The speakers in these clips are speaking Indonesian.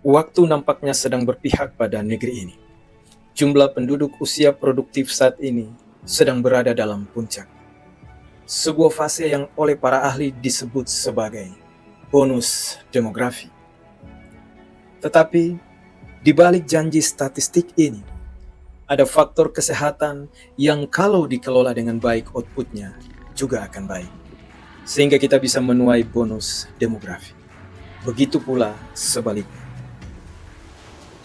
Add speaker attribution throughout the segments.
Speaker 1: Waktu nampaknya sedang berpihak pada negeri ini. Jumlah penduduk usia produktif saat ini sedang berada dalam puncak. Sebuah fase yang oleh para ahli disebut sebagai bonus demografi. Tetapi, di balik janji statistik ini, ada faktor kesehatan yang kalau dikelola dengan baik outputnya juga akan baik. Sehingga kita bisa menuai bonus demografi. Begitu pula sebaliknya.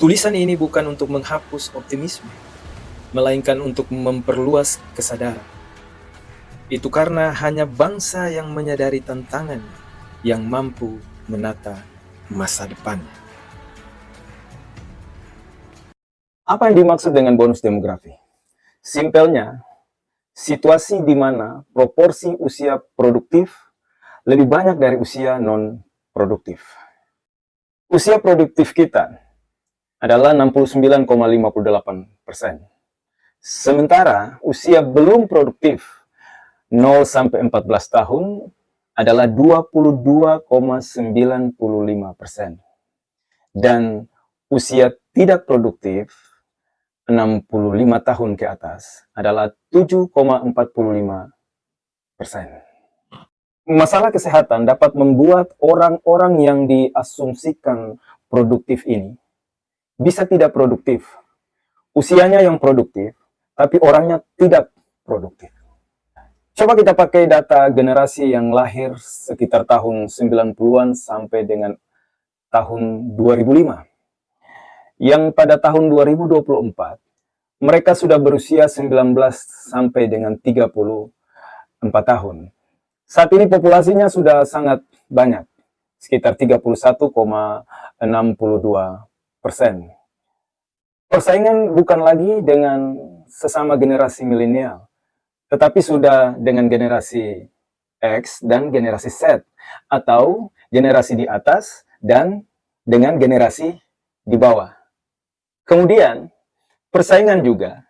Speaker 1: Tulisan ini bukan untuk menghapus optimisme, melainkan untuk memperluas kesadaran. Itu karena hanya bangsa yang menyadari tantangan yang mampu menata masa depannya. Apa yang dimaksud dengan bonus demografi? Simpelnya, situasi di mana proporsi usia produktif lebih banyak dari usia non-produktif. Usia produktif kita adalah 69,58%. Sementara usia belum produktif 0-14 tahun adalah 22,95%. Dan usia tidak produktif 65 tahun ke atas adalah 7,45%. Masalah kesehatan dapat membuat orang-orang yang diasumsikan produktif ini bisa tidak produktif. Usianya yang produktif, tapi orangnya tidak produktif. Coba kita pakai data generasi yang lahir sekitar tahun 90-an sampai dengan tahun 2005. Yang pada tahun 2024, mereka sudah berusia 19 sampai dengan 34 tahun. Saat ini populasinya sudah sangat banyak, sekitar 31,62%. Persaingan bukan lagi dengan sesama generasi milenial, tetapi sudah dengan generasi X dan generasi Z, atau generasi di atas dan dengan generasi di bawah. Kemudian, persaingan juga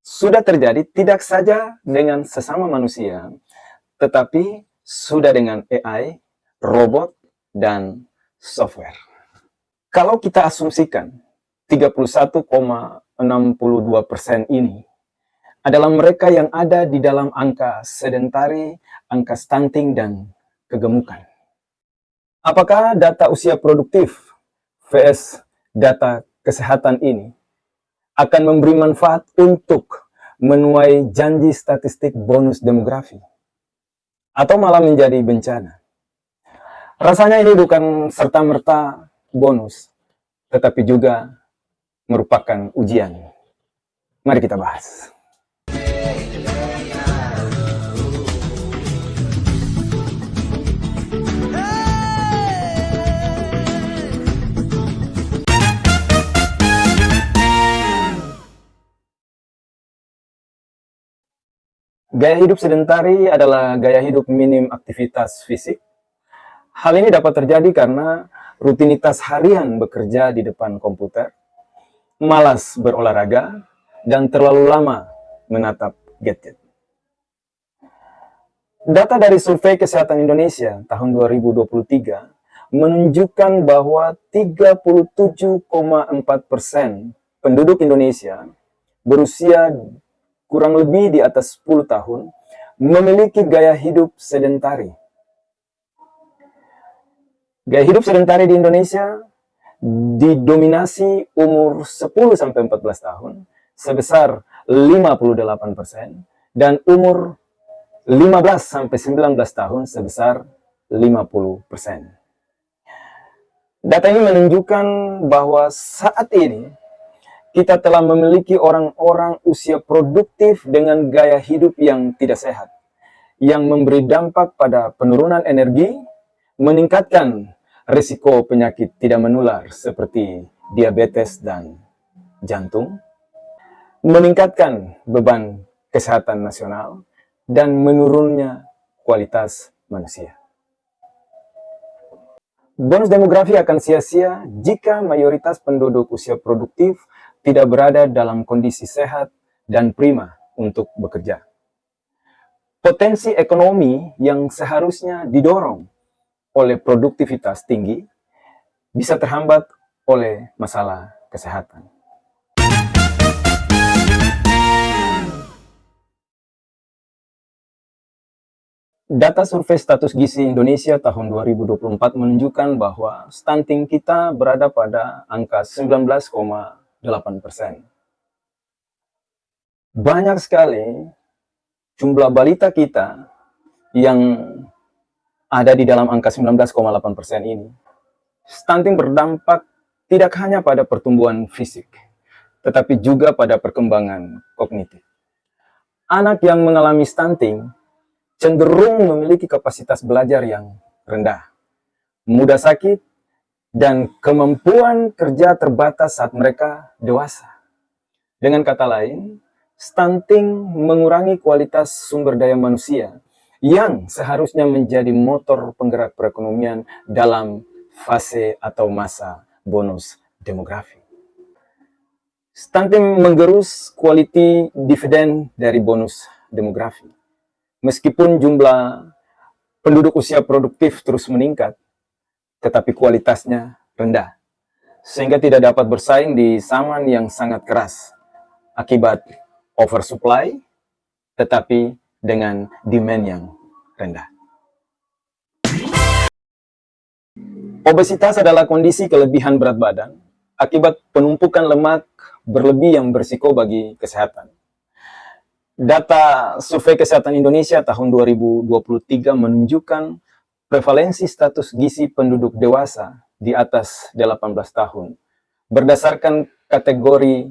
Speaker 1: sudah terjadi tidak saja dengan sesama manusia, tetapi sudah dengan AI, robot, dan software. Kalau kita asumsikan 31,62% ini adalah mereka yang ada di dalam angka sedentari, angka stunting, dan kegemukan. Apakah data usia produktif vs data kesehatan ini akan memberi manfaat untuk menuai janji statistik bonus demografi? Atau malah menjadi bencana? Rasanya ini bukan serta-merta bonus, tetapi juga merupakan ujian. Mari kita bahas. Gaya hidup sedentari adalah gaya hidup minim aktivitas fisik. Hal ini dapat terjadi karena rutinitas harian bekerja di depan komputer, malas berolahraga, dan terlalu lama menatap gadget. Data dari Survei Kesehatan Indonesia tahun 2023 menunjukkan bahwa 37,4% penduduk Indonesia berusia kurang lebih di atas 10 tahun memiliki gaya hidup sedentari. Gaya hidup sedentari di Indonesia didominasi umur 10-14 tahun sebesar 58% dan umur 15-19 tahun sebesar 50%. Data ini menunjukkan bahwa saat ini kita telah memiliki orang-orang usia produktif dengan gaya hidup yang tidak sehat, yang memberi dampak pada penurunan energi, meningkatkan risiko penyakit tidak menular seperti diabetes dan jantung, meningkatkan beban kesehatan nasional, dan menurunnya kualitas manusia. Bonus demografi akan sia-sia jika mayoritas penduduk usia produktif tidak berada dalam kondisi sehat dan prima untuk bekerja. Potensi ekonomi yang seharusnya didorong oleh produktivitas tinggi bisa terhambat
Speaker 2: oleh masalah kesehatan. Data survei status gizi Indonesia tahun 2024 menunjukkan bahwa stunting kita berada pada angka 19,8%. Banyak sekali jumlah balita kita yang ada di dalam angka 19,8% ini. Stunting berdampak tidak hanya pada pertumbuhan fisik, tetapi juga pada perkembangan kognitif. Anak yang mengalami stunting cenderung memiliki kapasitas belajar yang rendah, mudah sakit, dan kemampuan kerja terbatas saat mereka dewasa. Dengan kata lain, stunting mengurangi kualitas sumber daya manusia yang seharusnya menjadi motor penggerak perekonomian dalam fase atau masa bonus demografi. Stunting menggerus quality dividend dari bonus demografi. Meskipun jumlah penduduk usia produktif terus meningkat, tetapi kualitasnya rendah, sehingga tidak dapat bersaing di zaman yang sangat keras akibat oversupply, tetapi dengan demand yang rendah. Obesitas adalah kondisi kelebihan berat badan akibat penumpukan lemak berlebih yang berisiko bagi kesehatan. Data Survei Kesehatan Indonesia tahun 2023 menunjukkan prevalensi status gizi penduduk dewasa di atas 18 tahun berdasarkan kategori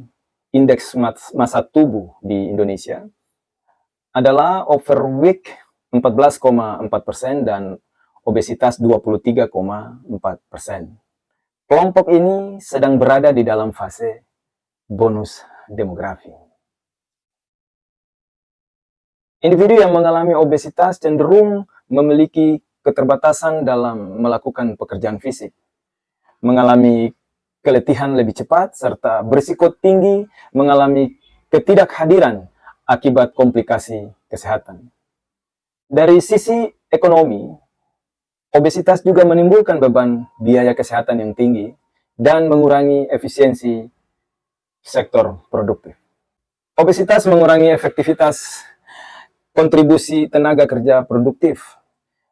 Speaker 2: indeks massa tubuh di Indonesia adalah overweight 14,4% dan obesitas 23,4%. Kelompok ini sedang berada di dalam fase bonus demografi. Individu yang mengalami obesitas cenderung memiliki keterbatasan dalam melakukan pekerjaan fisik, mengalami keletihan lebih cepat, serta berisiko tinggi mengalami ketidakhadiran akibat komplikasi kesehatan. Dari sisi ekonomi, obesitas juga menimbulkan beban biaya kesehatan yang tinggi dan mengurangi efisiensi sektor produktif. Obesitas mengurangi efektivitas kontribusi tenaga kerja produktif,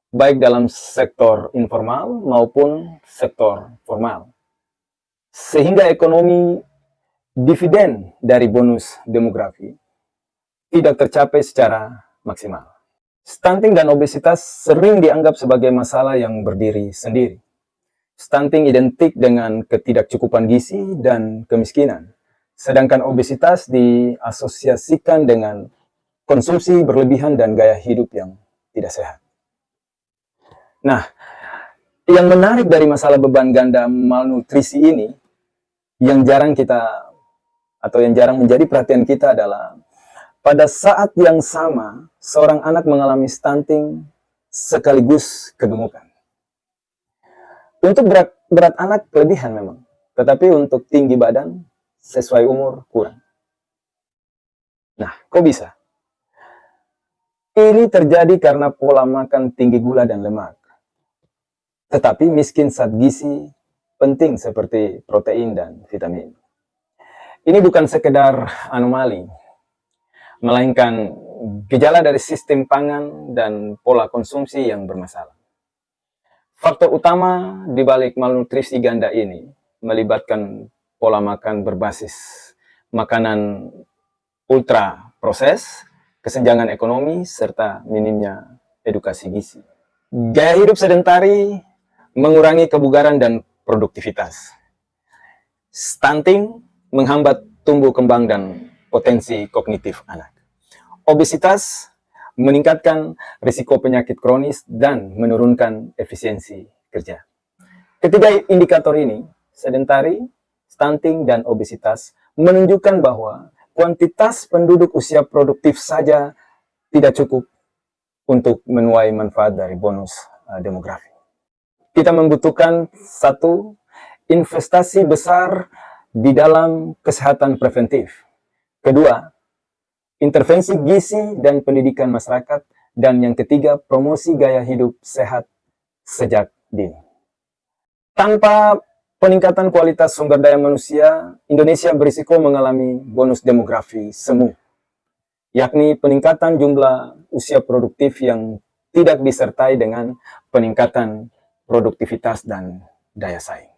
Speaker 2: baik dalam sektor informal maupun sektor formal. Sehingga ekonomi dividen dari bonus demografi tidak tercapai secara maksimal. Stunting dan obesitas sering dianggap sebagai masalah yang berdiri sendiri. Stunting identik dengan ketidakcukupan gizi dan kemiskinan, sedangkan obesitas diasosiasikan dengan konsumsi berlebihan dan gaya hidup yang tidak sehat. Nah, yang menarik dari masalah beban ganda malnutrisi ini, yang jarang menjadi perhatian kita adalah pada saat yang sama, seorang anak mengalami stunting sekaligus kegemukan. Untuk berat anak kelebihan memang, tetapi untuk tinggi badan sesuai umur kurang. Nah, kok bisa? Ini terjadi karena pola makan tinggi gula dan lemak, tetapi miskin zat gizi penting seperti protein dan vitamin. Ini bukan sekedar anomali, melainkan gejala dari sistem pangan dan pola konsumsi yang bermasalah. Faktor utama di balik malnutrisi ganda ini melibatkan pola makan berbasis makanan ultra proses, kesenjangan ekonomi, serta minimnya edukasi gizi. Gaya hidup sedentari mengurangi kebugaran dan produktivitas. Stunting menghambat tumbuh kembang dan potensi kognitif anak. Obesitas meningkatkan risiko penyakit kronis dan menurunkan efisiensi kerja. Ketiga indikator ini, sedentari, stunting, dan obesitas, menunjukkan bahwa kuantitas penduduk usia produktif saja tidak cukup untuk menuai manfaat dari bonus demografi. Kita membutuhkan satu, investasi besar di dalam kesehatan preventif. Kedua, intervensi gizi dan pendidikan masyarakat. Dan yang ketiga, promosi gaya hidup sehat sejak dini. Tanpa peningkatan kualitas sumber daya manusia, Indonesia berisiko mengalami bonus demografi semu, yakni peningkatan jumlah usia produktif yang tidak disertai dengan peningkatan produktivitas dan daya saing.